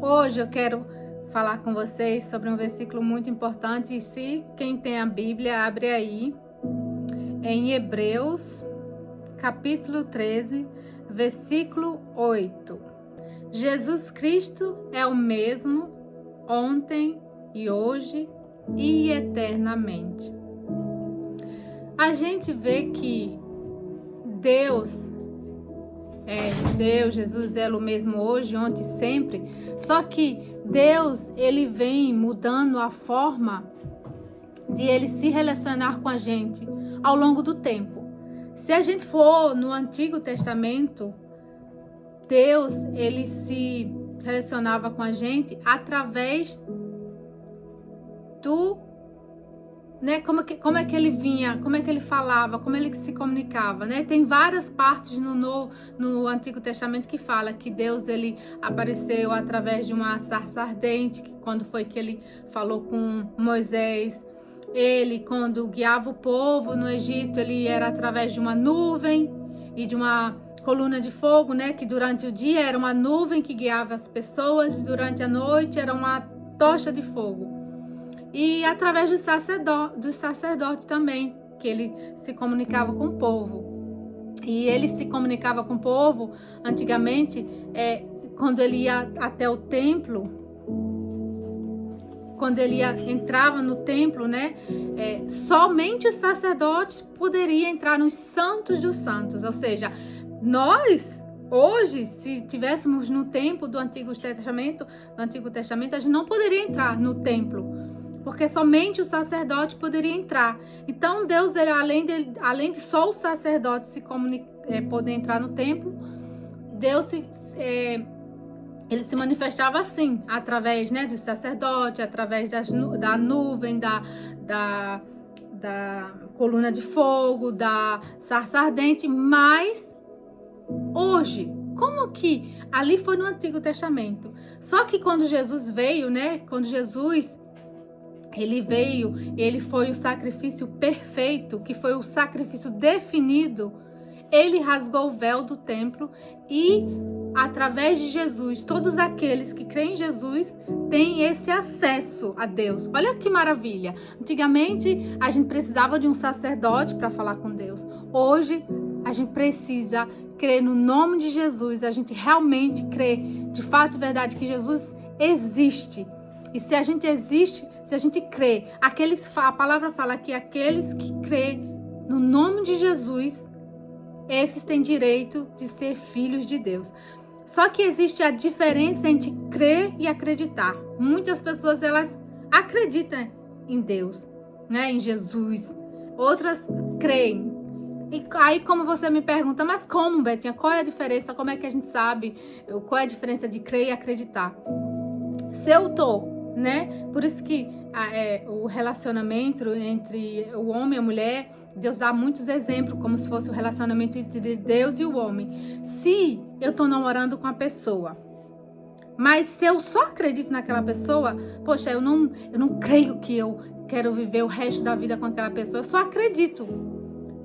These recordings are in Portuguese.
Hoje eu quero falar com vocês sobre um versículo muito importante. E se quem tem a Bíblia, abre aí em Hebreus, capítulo 13, versículo 8. Jesus Cristo é o mesmo ontem e hoje e eternamente. A gente vê que Deus, Jesus é o mesmo hoje, ontem e sempre. Só que Deus, ele vem mudando a forma de ele se relacionar com a gente ao longo do tempo. Se a gente for no Antigo Testamento, Deus, ele se relacionava com a gente através do, né, como é que ele vinha, como é que ele falava, como ele se comunicava, né? Tem várias partes no Antigo Testamento que fala que Deus, ele apareceu através de uma sarça ardente, que quando foi que ele falou com Moisés. Ele, quando guiava o povo no Egito, ele era através de uma nuvem e de uma coluna de fogo, né? Que durante o dia era uma nuvem que guiava as pessoas, durante a noite era uma tocha de fogo. E através do sacerdote também, que ele se comunicava com o povo. E ele se comunicava com o povo antigamente, quando ele ia até o templo, quando ele entrava no templo, né? Somente o sacerdote poderia entrar nos santos dos santos. Ou seja, nós hoje, se tivéssemos no templo do Antigo Testamento, a gente não poderia entrar no templo, porque somente o sacerdote poderia entrar. Então Deus, ele, além de só o sacerdote poder entrar no templo, Deus ele se manifestava assim, através, né, do sacerdote, através da nuvem, da coluna de fogo, da sarça ardente. Mas hoje, como que ali foi no Antigo Testamento? Só que quando Jesus veio, né, ele veio, ele foi o sacrifício perfeito, que foi o sacrifício definido. Ele rasgou o véu do templo e, através de Jesus, todos aqueles que creem em Jesus têm esse acesso a Deus. Olha que maravilha! Antigamente, a gente precisava de um sacerdote para falar com Deus. Hoje, a gente precisa crer no nome de Jesus. A gente realmente crê, de fato e verdade, que Jesus existe. E se a gente existe, se a gente crê, a palavra fala que aqueles que crê no nome de Jesus, esses têm direito de ser filhos de Deus. Só que existe a diferença entre crer e acreditar. Muitas pessoas, elas acreditam em Deus, né, em Jesus. Outras creem. E aí, como você me pergunta, mas como, Betinha? Qual é a diferença? Como é que a gente sabe? Qual é a diferença de crer e acreditar? Se eu tô, né? Por isso que o relacionamento entre o homem e a mulher, Deus dá muitos exemplos, como se fosse o relacionamento entre Deus e o homem. Se eu tô namorando com a pessoa, mas se eu só acredito naquela pessoa, poxa, eu não creio que eu quero viver o resto da vida com aquela pessoa, eu só acredito.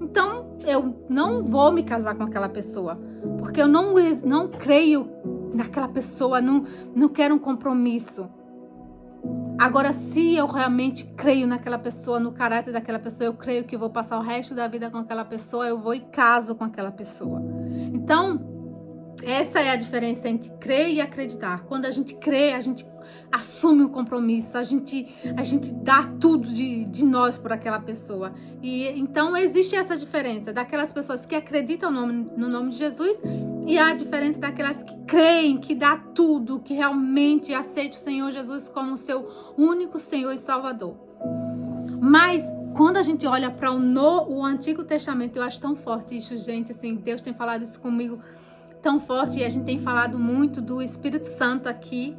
Então, eu não vou me casar com aquela pessoa, porque eu não creio naquela pessoa, não quero um compromisso. Agora, se eu realmente creio naquela pessoa, no caráter daquela pessoa, eu creio que vou passar o resto da vida com aquela pessoa, eu vou e caso com aquela pessoa. Então, essa é a diferença entre crer e acreditar. Quando a gente crê, a gente assume o compromisso, a gente dá tudo de nós por aquela pessoa. E então existe essa diferença daquelas pessoas que acreditam no nome de Jesus e a diferença daquelas que creem, que dá tudo, que realmente aceitam o Senhor Jesus como seu único Senhor e Salvador. Mas quando a gente olha para o Antigo Testamento, eu acho tão forte isso, gente, assim, Deus tem falado isso comigo tão forte, e a gente tem falado muito do Espírito Santo aqui,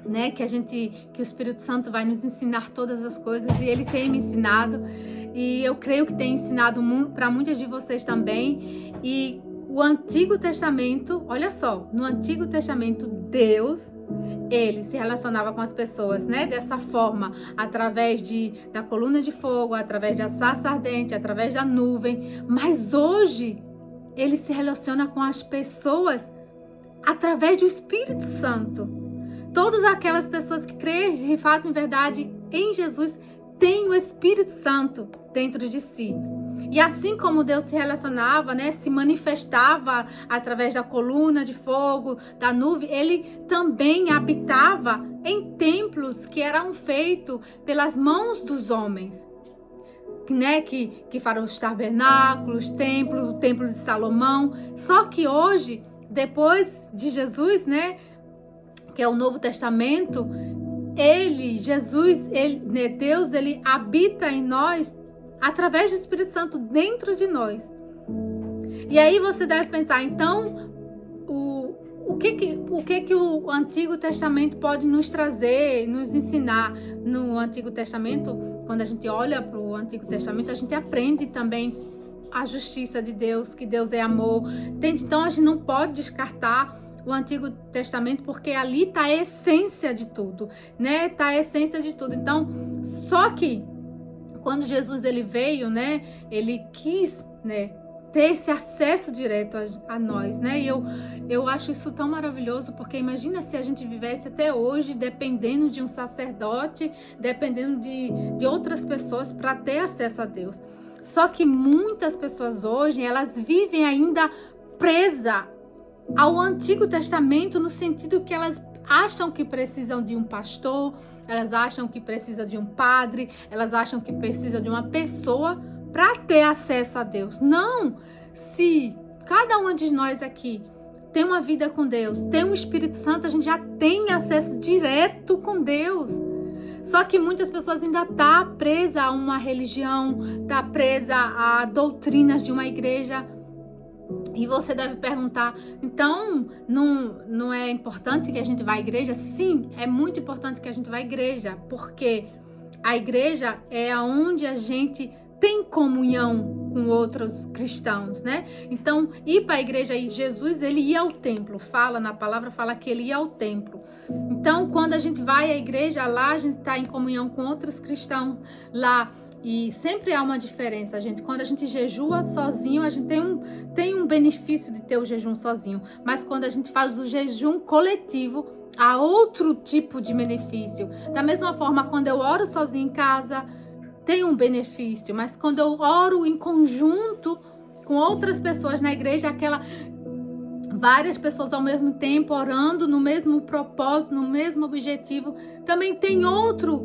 né, que o Espírito Santo vai nos ensinar todas as coisas, e ele tem me ensinado, e eu creio que tem ensinado para muitas de vocês também. E o Antigo Testamento, olha só, no Antigo Testamento, Deus, ele se relacionava com as pessoas, né, dessa forma, através da coluna de fogo, através da sarça ardente, através da nuvem. Mas hoje ele se relaciona com as pessoas através do Espírito Santo. Todas aquelas pessoas que creem de fato, em verdade, em Jesus, têm o Espírito Santo dentro de si. E assim como Deus se relacionava, né, se manifestava através da coluna de fogo, da nuvem, ele também habitava em templos que eram feitos pelas mãos dos homens, né, que foram os tabernáculos, templos, o templo de Salomão. Só que hoje, depois de Jesus, né, que é o Novo Testamento, Deus, ele habita em nós através do Espírito Santo dentro de nós. E aí você deve pensar, então, o que o Antigo Testamento pode nos trazer, nos ensinar? No Antigo Testamento, quando a gente olha para o Antigo Testamento, a gente aprende também a justiça de Deus, que Deus é amor. Então a gente não pode descartar o Antigo Testamento, porque ali está a essência de tudo, né? Está a essência de tudo. Então, só que quando Jesus ele veio, né? Ele quis, né, ter esse acesso direto a nós, né? E eu acho isso tão maravilhoso, porque imagina se a gente vivesse até hoje dependendo de um sacerdote, dependendo de outras pessoas para ter acesso a Deus. Só que muitas pessoas hoje, elas vivem ainda presas ao Antigo Testamento, no sentido que elas acham que precisam de um pastor, elas acham que precisam de um padre, elas acham que precisam de uma pessoa para ter acesso a Deus. Não! Se cada uma de nós aqui tem uma vida com Deus, tem um Espírito Santo, a gente já tem acesso direto com Deus. Só que muitas pessoas ainda estão presas a uma religião, estão presas a doutrinas de uma igreja. E você deve perguntar, então não é importante que a gente vá à igreja? Sim, é muito importante que a gente vá à igreja, porque a igreja é onde a gente tem comunhão com outros cristãos, né? Então, ir para a igreja, e Jesus, ele ia ao templo, na palavra fala que ele ia ao templo. Então, quando a gente vai à igreja, lá a gente está em comunhão com outros cristãos lá. E sempre há uma diferença, gente. Quando a gente jejua sozinho, a gente tem um benefício de ter o jejum sozinho. Mas quando a gente faz o jejum coletivo, há outro tipo de benefício. Da mesma forma, quando eu oro sozinho em casa, tem um benefício. Mas quando eu oro em conjunto com outras pessoas na igreja, várias pessoas ao mesmo tempo orando no mesmo propósito, no mesmo objetivo, também tem outro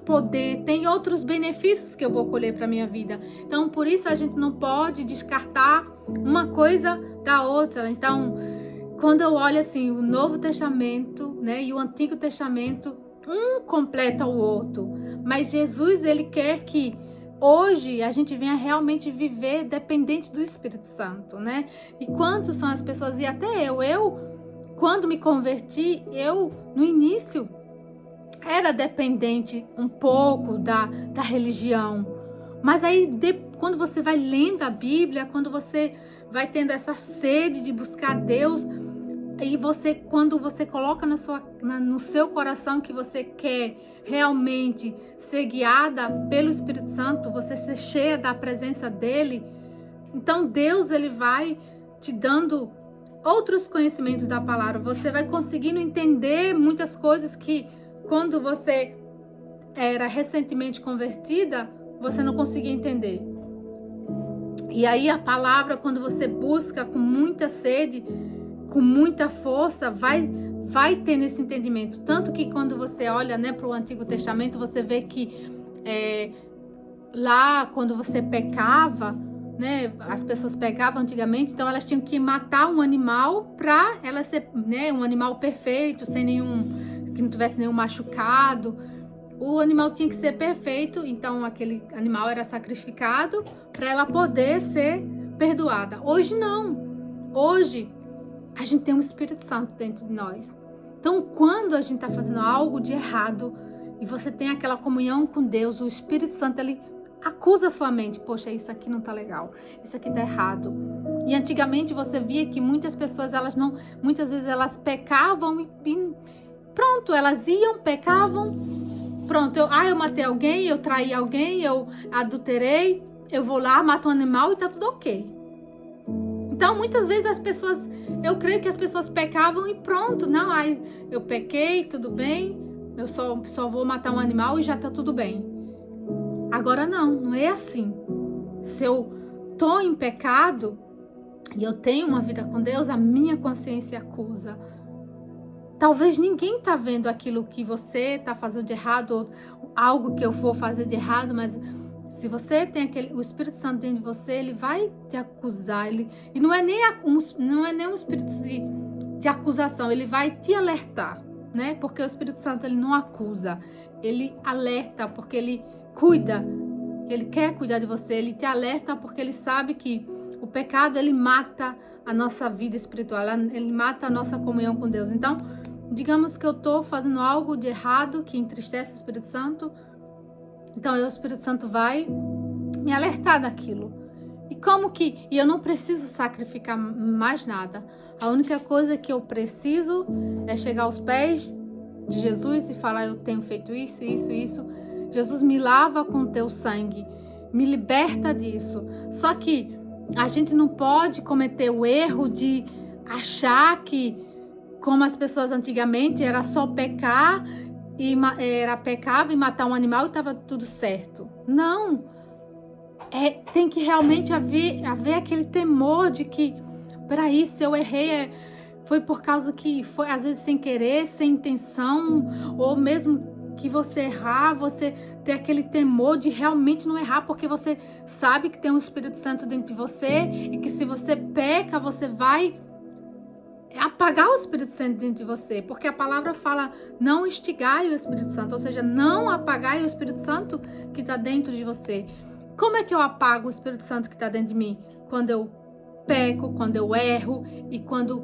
poder, tem outros benefícios que eu vou colher para minha vida. Então, por isso a gente não pode descartar uma coisa da outra. Então, quando eu olho assim, o Novo Testamento, né, e o Antigo Testamento, um completa o outro. Mas Jesus, ele quer que hoje a gente venha realmente viver dependente do Espírito Santo, né? E quantos são as pessoas, e até eu quando me converti, no início era dependente um pouco da religião. Mas aí, quando você vai lendo a Bíblia, quando você vai tendo essa sede de buscar Deus, e quando você coloca no seu coração que você quer realmente ser guiada pelo Espírito Santo, você ser cheia da presença dele, então Deus, ele vai te dando outros conhecimentos da palavra. Você vai conseguindo entender muitas coisas que, quando você era recentemente convertida, você não conseguia entender. E aí a palavra, quando você busca com muita sede, com muita força, vai ter nesse entendimento. Tanto que quando você olha, né, para o Antigo Testamento, você vê que lá, quando você pecava, né, as pessoas pecavam antigamente, então elas tinham que matar um animal para ela ser, né, um animal perfeito, que não tivesse nenhum machucado. O animal tinha que ser perfeito, então aquele animal era sacrificado para ela poder ser perdoada. Hoje não. Hoje a gente tem um Espírito Santo dentro de nós. Então, quando a gente está fazendo algo de errado e você tem aquela comunhão com Deus, o Espírito Santo, ele acusa a sua mente. Poxa, isso aqui não tá legal, isso aqui tá errado. E antigamente você via que muitas pessoas, muitas vezes elas pecavam e pronto, elas iam, pecavam, pronto, eu matei alguém, eu traí alguém, eu adulterei, eu vou lá, mato um animal e tá tudo ok. Então, muitas vezes eu creio que as pessoas pecavam e pronto, não, eu pequei, tudo bem, eu só vou matar um animal e já tá tudo bem. Agora não é assim. Se eu tô em pecado e eu tenho uma vida com Deus, a minha consciência acusa. Talvez ninguém tá vendo aquilo que você tá fazendo de errado, ou algo que eu vou fazer de errado, mas se você tem o Espírito Santo dentro de você, ele vai te acusar. E não é nem um espírito de acusação, ele vai te alertar, né? Porque o Espírito Santo, ele não acusa, ele alerta, porque ele cuida, ele quer cuidar de você, ele te alerta porque ele sabe que o pecado, ele mata a nossa vida espiritual, ele mata a nossa comunhão com Deus. Então, digamos que eu estou fazendo algo de errado que entristece o Espírito Santo, então o Espírito Santo vai me alertar daquilo. E eu não preciso sacrificar mais nada. A única coisa que eu preciso é chegar aos pés de Jesus e falar: eu tenho feito isso, isso, isso. Jesus, me lava com o teu sangue, me liberta disso. Só que a gente não pode cometer o erro de achar que, como as pessoas antigamente, era só pecar, pecava e matar um animal e estava tudo certo. Não. Tem que realmente haver aquele temor de que, peraí, se eu errei, foi por causa que foi, às vezes, sem querer, sem intenção, ou mesmo que você errar, você ter aquele temor de realmente não errar, porque você sabe que tem um Espírito Santo dentro de você e que se você peca, você vai apagar o Espírito Santo dentro de você, porque a palavra fala: não instigai o Espírito Santo, ou seja, não apagai o Espírito Santo que está dentro de você. Como é que eu apago o Espírito Santo que está dentro de mim? Quando eu peco, quando eu erro e quando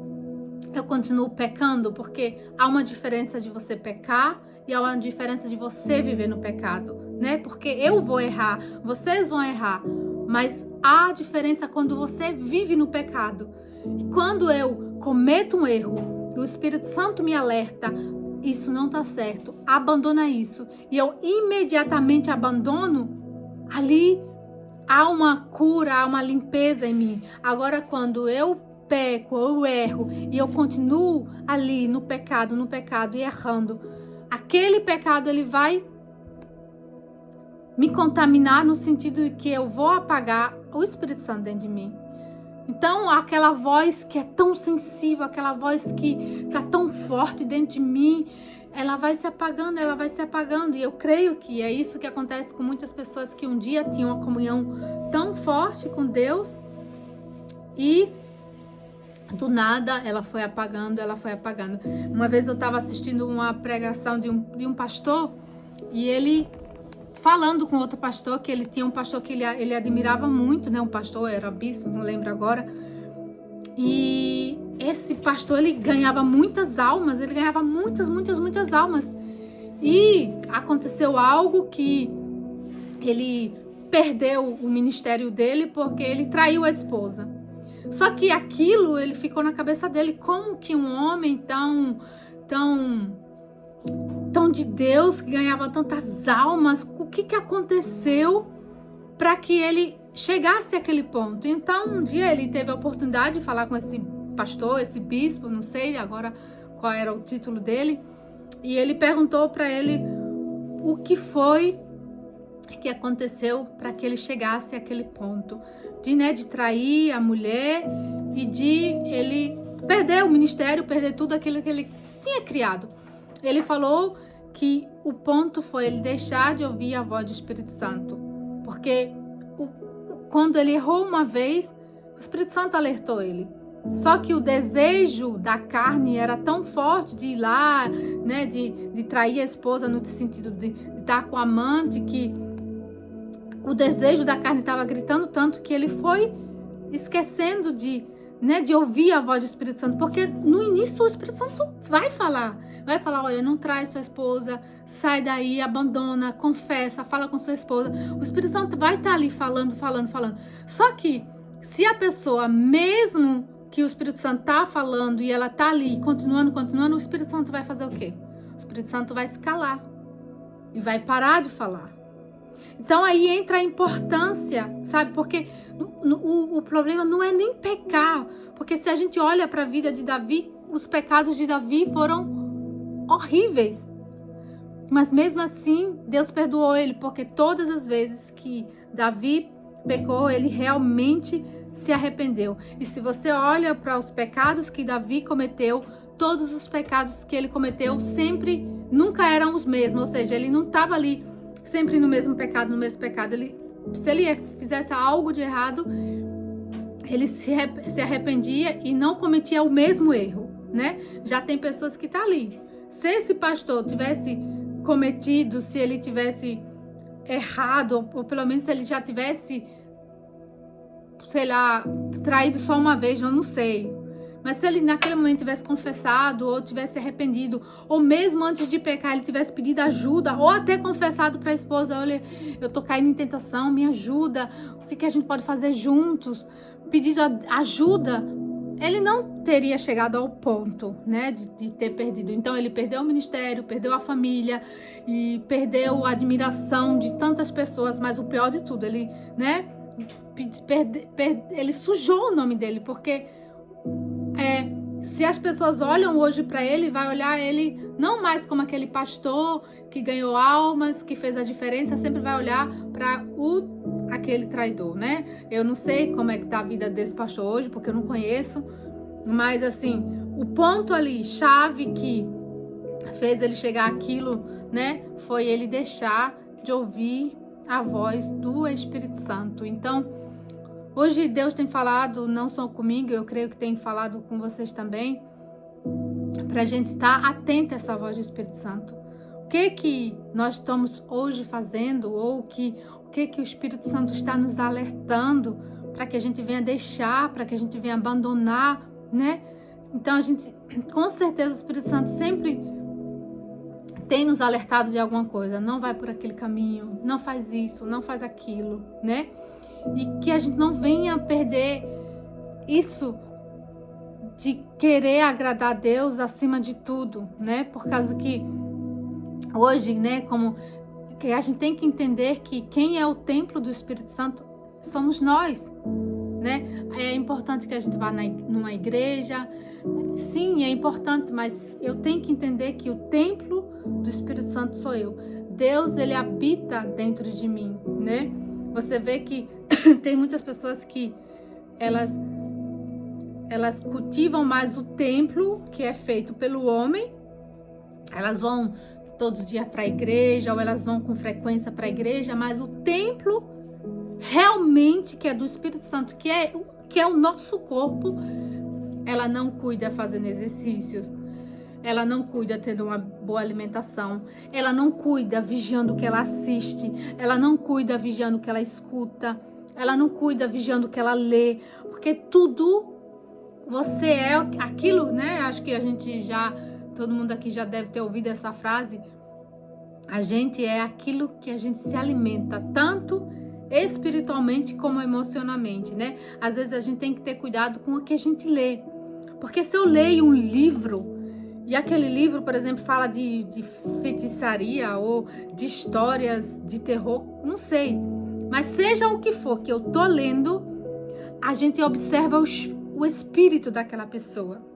eu continuo pecando, porque há uma diferença de você pecar e há uma diferença de você viver no pecado, né? Porque eu vou errar, vocês vão errar, mas há diferença quando você vive no pecado. E quando eu cometo um erro, o Espírito Santo me alerta: isso não está certo, abandona isso, e eu imediatamente abandono, ali há uma cura, há uma limpeza em mim. Agora, quando eu peco, eu erro e eu continuo ali no pecado e errando, aquele pecado, ele vai me contaminar no sentido de que eu vou apagar o Espírito Santo dentro de mim. Então, aquela voz que é tão sensível, aquela voz que está tão forte dentro de mim, ela vai se apagando. E eu creio que é isso que acontece com muitas pessoas que um dia tinham uma comunhão tão forte com Deus e do nada ela foi apagando. Uma vez eu estava assistindo uma pregação de um pastor e ele falando com outro pastor, que ele tinha um pastor que ele admirava muito, né? Um pastor, era bispo, não lembro agora. E esse pastor, ele ganhava muitas almas, ele ganhava muitas almas. E aconteceu algo que ele perdeu o ministério dele porque ele traiu a esposa. Só que aquilo, ele ficou na cabeça dele: como que um homem tão de Deus, que ganhava tantas almas, o que aconteceu para que ele chegasse àquele ponto? Então, um dia ele teve a oportunidade de falar com esse pastor, esse bispo, não sei agora qual era o título dele, e ele perguntou para ele o que foi que aconteceu para que ele chegasse àquele ponto de trair a mulher e de ele perder o ministério, perder tudo aquilo que ele tinha criado. Ele falou que o ponto foi ele deixar de ouvir a voz do Espírito Santo, porque quando ele errou uma vez, o Espírito Santo alertou ele. Só que o desejo da carne era tão forte de ir lá, né, de trair a esposa no sentido de estar com o amante, que o desejo da carne estava gritando tanto que ele foi esquecendo de ouvir a voz do Espírito Santo, porque no início o Espírito Santo vai falar, olha, não trai sua esposa, sai daí, abandona, confessa, fala com sua esposa. O Espírito Santo vai estar ali falando. Só que se a pessoa, mesmo que o Espírito Santo tá falando e ela tá ali, continuando, o Espírito Santo vai fazer o quê? O Espírito Santo vai se calar e vai parar de falar. Então aí entra a importância, sabe? Porque o problema não é nem pecar. Porque se a gente olha para a vida de Davi, os pecados de Davi foram horríveis. Mas mesmo assim, Deus perdoou ele, porque todas as vezes que Davi pecou, ele realmente se arrependeu. E se você olha para os pecados que Davi cometeu, todos os pecados que ele cometeu sempre nunca eram os mesmos, ou seja, ele não estava ali sempre no mesmo pecado, se ele fizesse algo de errado, ele se arrependia e não cometia o mesmo erro, né? Já tem pessoas que tá ali. Se esse pastor tivesse cometido, se ele tivesse errado, ou pelo menos se ele já tivesse, sei lá, traído só uma vez, eu não sei. Mas se ele naquele momento tivesse confessado, ou tivesse arrependido, ou mesmo antes de pecar ele tivesse pedido ajuda, ou até confessado para a esposa, olha, eu tô caindo em tentação, me ajuda, o que a gente pode fazer juntos? Pedido ajuda, ele não teria chegado ao ponto, né, de ter perdido. Então ele perdeu o ministério, perdeu a família e perdeu a admiração de tantas pessoas, mas o pior de tudo, ele, né, ele sujou o nome dele, porque se as pessoas olham hoje para ele, vai olhar ele não mais como aquele pastor que ganhou almas, que fez a diferença, sempre vai olhar para aquele traidor, né? Eu não sei como é que tá a vida desse pastor hoje, porque eu não conheço, mas assim, o ponto ali, chave que fez ele chegar àquilo, né, foi ele deixar de ouvir a voz do Espírito Santo. Então, hoje Deus tem falado, não só comigo, eu creio que tem falado com vocês também, para a gente estar atento a essa voz do Espírito Santo. O que nós estamos hoje fazendo, ou o que o Espírito Santo está nos alertando para que a gente venha deixar, para que a gente venha abandonar, né? Então a gente, com certeza o Espírito Santo sempre tem nos alertado de alguma coisa. Não vai por aquele caminho, não faz isso, não faz aquilo, né? E que a gente não venha perder isso de querer agradar a Deus acima de tudo, né? Por causa que hoje, né, como que a gente tem que entender que quem é o templo do Espírito Santo somos nós, né? É importante que a gente vá numa igreja, sim, é importante, mas eu tenho que entender que o templo do Espírito Santo sou eu. Deus, ele habita dentro de mim, né? Você vê que tem muitas pessoas que elas cultivam mais o templo que é feito pelo homem. Elas vão todos os dias para a igreja, ou elas vão com frequência para a igreja, mas o templo realmente que é do Espírito Santo, que é o nosso corpo, ela não cuida fazendo exercícios, ela não cuida tendo uma boa alimentação, ela não cuida vigiando o que ela assiste, ela não cuida vigiando o que ela escuta, ela não cuida vigiando o que ela lê, porque tudo você é aquilo, né? Acho que todo mundo aqui já deve ter ouvido essa frase. A gente é aquilo que a gente se alimenta, tanto espiritualmente como emocionalmente, né? Às vezes a gente tem que ter cuidado com o que a gente lê. Porque se eu leio um livro, e aquele livro, por exemplo, fala de feitiçaria ou de histórias de terror, não sei. Mas seja o que for que eu tô lendo, a gente observa o espírito daquela pessoa.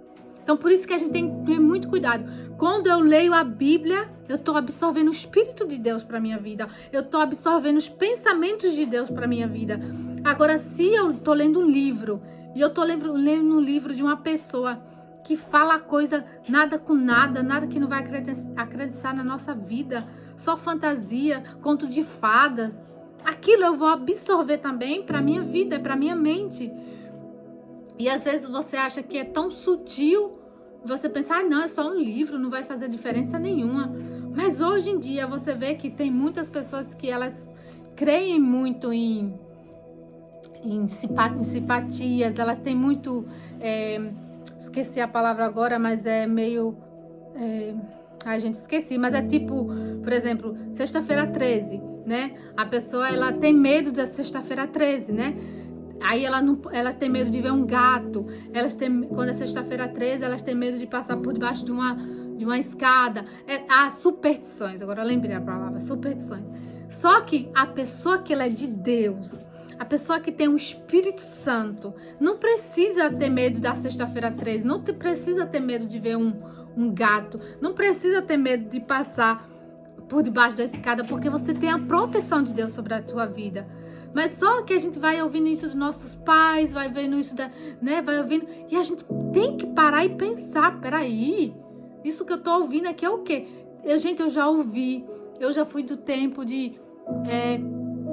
Então, por isso que a gente tem que ter muito cuidado. Quando eu leio a Bíblia, eu estou absorvendo o Espírito de Deus para minha vida. Eu estou absorvendo os pensamentos de Deus para minha vida. Agora, se eu estou lendo um livro, e eu estou lendo um livro de uma pessoa que fala coisa nada com nada, nada que não vai acreditar na nossa vida, só fantasia, conto de fadas, aquilo eu vou absorver também para minha vida, para minha mente. E às vezes você acha que é tão sutil, você pensa, não, é só um livro, não vai fazer diferença nenhuma. Mas hoje em dia você vê que tem muitas pessoas que elas creem muito em simpatias, elas têm muito, esqueci a palavra agora, mas é meio, gente, esqueci, mas é tipo, por exemplo, sexta-feira 13, né? A pessoa, ela tem medo da sexta-feira 13, né? Aí ela tem medo de ver um gato, quando é sexta-feira 13, elas têm medo de passar por debaixo de uma escada. Superstições, agora eu lembrei a palavra, superstições. Só que a pessoa que ela é de Deus, a pessoa que tem o Espírito Santo, não precisa ter medo da sexta-feira 13, não precisa ter medo de ver um gato, não precisa ter medo de passar por debaixo da escada, porque você tem a proteção de Deus sobre a tua vida. Mas só que a gente vai ouvindo isso dos nossos pais, vai vendo isso, vai ouvindo, e a gente tem que parar e pensar, peraí, isso que eu tô ouvindo aqui é o quê? Eu já ouvi, eu já fui do tempo de,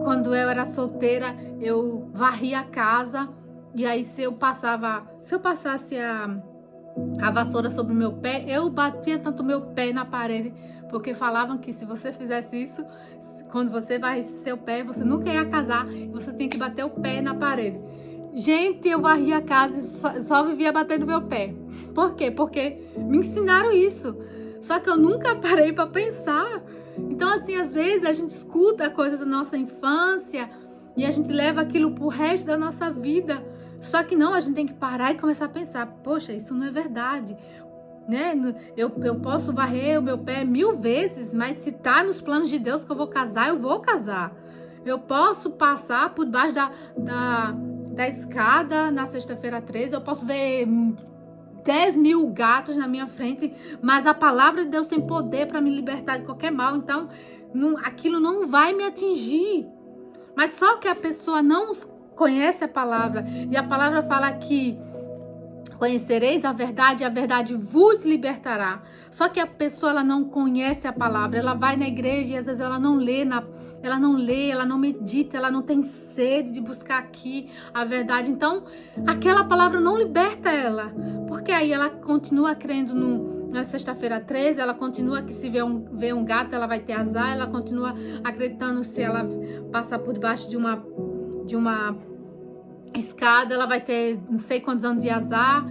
quando eu era solteira, eu varria a casa, e aí se eu passasse a vassoura sobre o meu pé, eu batia tanto o meu pé na parede, porque falavam que se você fizesse isso, quando você varrisse seu pé, você nunca ia casar, e você tinha que bater o pé na parede. Gente, eu varria a casa e só vivia batendo meu pé. Por quê? Porque me ensinaram isso. Só que eu nunca parei para pensar. Então, assim, às vezes a gente escuta a coisa da nossa infância e a gente leva aquilo pro resto da nossa vida. Só que não, a gente tem que parar e começar a pensar, poxa, isso não é verdade, né? Eu posso varrer o meu pé 1000 vezes, mas se tá nos planos de Deus que eu vou casar, eu vou casar. Eu posso passar por debaixo da escada na sexta-feira 13, eu posso ver 10.000 gatos na minha frente, mas a palavra de Deus tem poder para me libertar de qualquer mal, então aquilo não vai me atingir. Mas só que a pessoa não conhece a palavra, e a palavra fala que conhecereis a verdade e a verdade vos libertará. Só que a pessoa ela não conhece a palavra, ela vai na igreja e às vezes ela não lê, ela não medita, ela não tem sede de buscar aqui a verdade. Então, aquela palavra não liberta ela, porque aí ela continua crendo na sexta-feira 13, ela continua que se vê um gato, ela vai ter azar, ela continua acreditando se ela passar por debaixo de uma escada, ela vai ter não sei quantos anos de azar.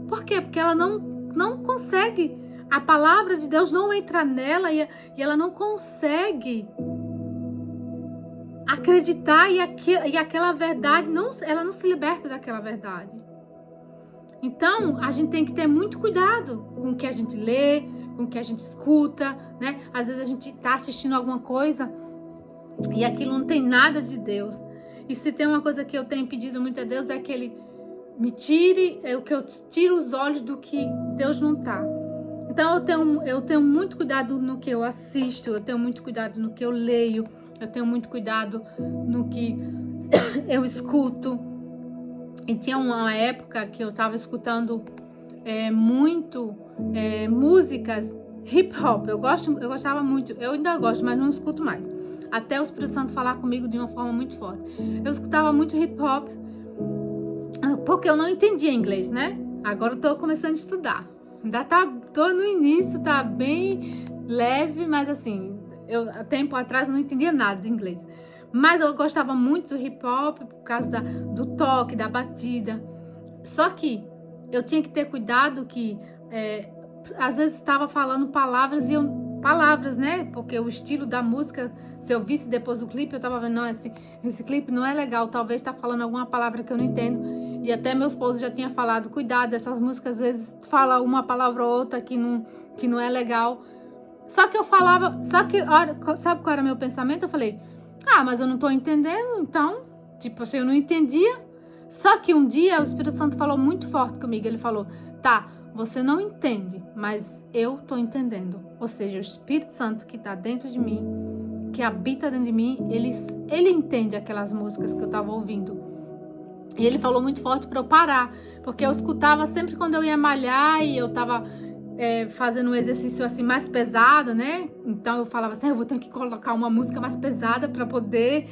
Por quê? Porque ela não consegue, a palavra de Deus não entra nela e ela não consegue acreditar e aquela verdade, ela não se liberta daquela verdade. Então, a gente tem que ter muito cuidado com o que a gente lê, com o que a gente escuta, né? Às vezes a gente tá assistindo alguma coisa e aquilo não tem nada de Deus. E se tem uma coisa que eu tenho pedido muito a Deus é que Ele me tire, que eu tire os olhos do que Deus não tá. Então eu tenho muito cuidado no que eu assisto, eu tenho muito cuidado no que eu leio, eu tenho muito cuidado no que eu escuto. E tinha uma época que eu estava escutando muito músicas hip hop. Eu gostava muito, eu ainda gosto, mas não escuto mais. Até o Espírito Santo falar comigo de uma forma muito forte. Eu escutava muito hip hop, porque eu não entendia inglês, né? Agora eu tô começando a estudar. Ainda tô no início, tá bem leve, mas assim, há tempo atrás eu não entendia nada de inglês. Mas eu gostava muito do hip hop por causa do toque, da batida. Só que eu tinha que ter cuidado que às vezes estava falando palavras, né? Porque o estilo da música, se eu visse depois o clipe, eu tava vendo, não, esse clipe não é legal, talvez tá falando alguma palavra que eu não entendo. E até meu esposo já tinha falado, cuidado, essas músicas às vezes fala uma palavra ou outra que não é legal. Só que eu falava, sabe qual era o meu pensamento? Eu falei, mas eu não tô entendendo, então, tipo assim, eu não entendia. Só que um dia o Espírito Santo falou muito forte comigo, ele falou, tá, você não entende, mas eu tô entendendo. Ou seja, o Espírito Santo que tá dentro de mim, que habita dentro de mim, ele entende aquelas músicas que eu tava ouvindo. E ele falou muito forte para eu parar, porque eu escutava sempre quando eu ia malhar e eu tava fazendo um exercício assim mais pesado, né? Então eu falava assim, eu vou ter que colocar uma música mais pesada para poder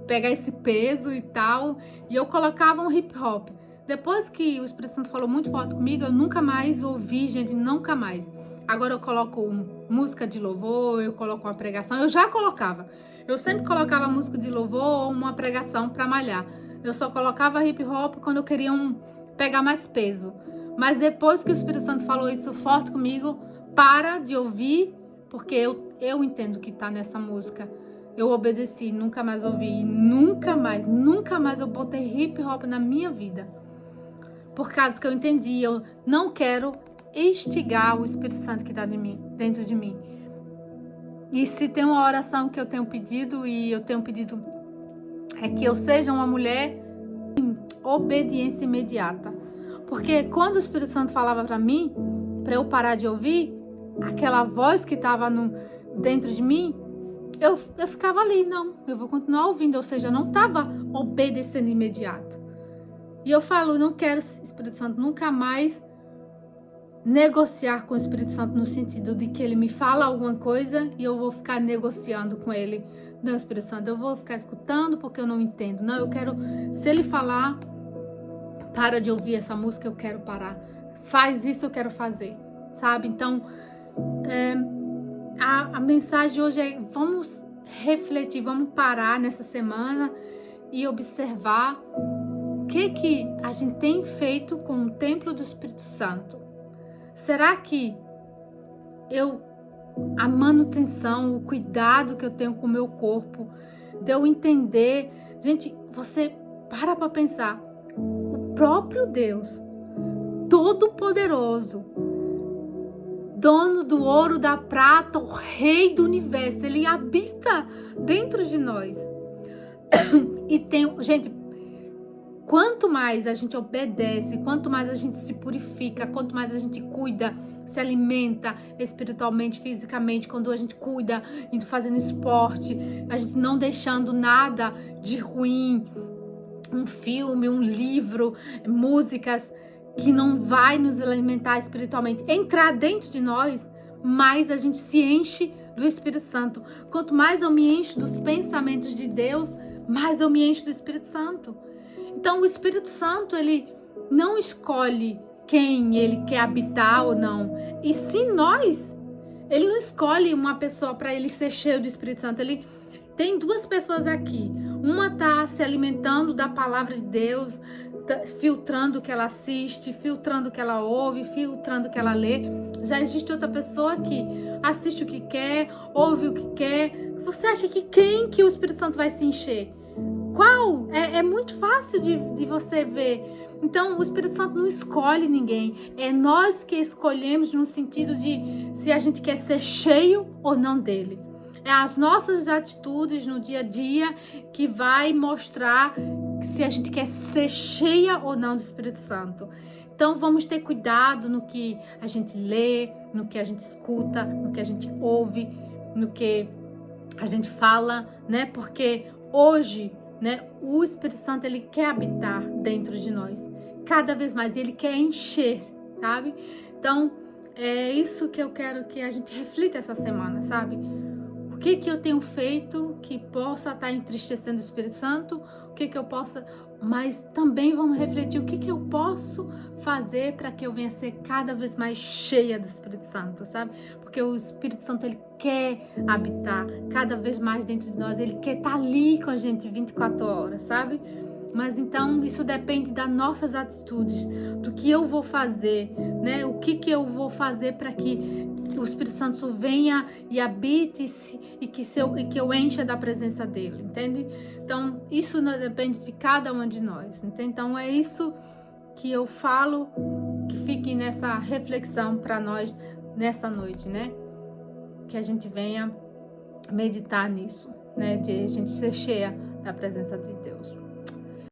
pegar esse peso e tal. E eu colocava um hip hop. Depois que o Espírito Santo falou muito forte comigo, eu nunca mais ouvi, gente, nunca mais. Agora eu coloco música de louvor, eu coloco uma pregação. Eu já colocava. Eu sempre colocava música de louvor ou uma pregação para malhar. Eu só colocava hip hop quando eu queria pegar mais peso. Mas depois que o Espírito Santo falou isso forte comigo, para de ouvir, porque eu entendo que tá nessa música. Eu obedeci, nunca mais ouvi, nunca mais eu botei hip hop na minha vida. Por causa que eu entendi, eu não quero instigar o Espírito Santo que tá dentro de mim. E se tem uma oração que eu tenho pedido, é que eu seja uma mulher em obediência imediata. Porque quando o Espírito Santo falava para mim, para eu parar de ouvir, aquela voz que estava dentro de mim, eu ficava ali, não, eu vou continuar ouvindo, ou seja, eu não estava obedecendo imediato. E eu falo, não quero, Espírito Santo, nunca mais negociar com o Espírito Santo no sentido de que ele me fala alguma coisa e eu vou ficar negociando com ele. Não, Espírito Santo, eu vou ficar escutando porque eu não entendo. Não, eu quero, se ele falar, para de ouvir essa música, eu quero parar. Faz isso, eu quero fazer, sabe? Então, a mensagem de hoje é, vamos refletir, vamos parar nessa semana e observar o que a gente tem feito com o templo do Espírito Santo. Será que a manutenção, o cuidado que eu tenho com o meu corpo, de eu entender... Gente, você para pensar, o próprio Deus, Todo-Poderoso, dono do ouro, da prata, o Rei do Universo, ele habita dentro de nós. E gente, quanto mais a gente obedece, quanto mais a gente se purifica, quanto mais a gente cuida, se alimenta espiritualmente, fisicamente, quando a gente cuida, indo fazendo esporte, a gente não deixando nada de ruim, um filme, um livro, músicas que não vai nos alimentar espiritualmente, entrar dentro de nós, mais a gente se enche do Espírito Santo. Quanto mais eu me encho dos pensamentos de Deus, mais eu me encho do Espírito Santo. Então o Espírito Santo, ele não escolhe quem ele quer habitar ou não. E se ele não escolhe uma pessoa para ele ser cheio do Espírito Santo. Ele tem duas pessoas aqui. Uma está se alimentando da palavra de Deus, filtrando o que ela assiste, filtrando o que ela ouve, filtrando o que ela lê. Já existe outra pessoa que assiste o que quer, ouve o que quer. Você acha que quem que o Espírito Santo vai se encher? Qual? É muito fácil de você ver. Então, o Espírito Santo não escolhe ninguém. É nós que escolhemos no sentido de se a gente quer ser cheio ou não dele. É as nossas atitudes no dia a dia que vai mostrar se a gente quer ser cheia ou não do Espírito Santo. Então, vamos ter cuidado no que a gente lê, no que a gente escuta, no que a gente ouve, no que a gente fala, né? Porque hoje, né, o Espírito Santo, ele quer habitar dentro de nós, cada vez mais, ele quer encher, sabe? Então, é isso que eu quero que a gente reflita essa semana, sabe? O que eu tenho feito que possa estar entristecendo o Espírito Santo, o que eu possa... Mas também vamos refletir o que eu posso fazer para que eu venha ser cada vez mais cheia do Espírito Santo, sabe? Porque o Espírito Santo, ele quer habitar cada vez mais dentro de nós, ele quer estar ali com a gente 24 horas, sabe? Mas então isso depende das nossas atitudes, do que eu vou fazer, né? O que eu vou fazer para que o Espírito Santo venha e habite e que eu encha da presença dele, entende? Então, isso não depende de cada um de nós, entende? Então, é isso que eu falo, que fique nessa reflexão para nós nessa noite, né? Que a gente venha meditar nisso, né? De a gente ser cheia da presença de Deus.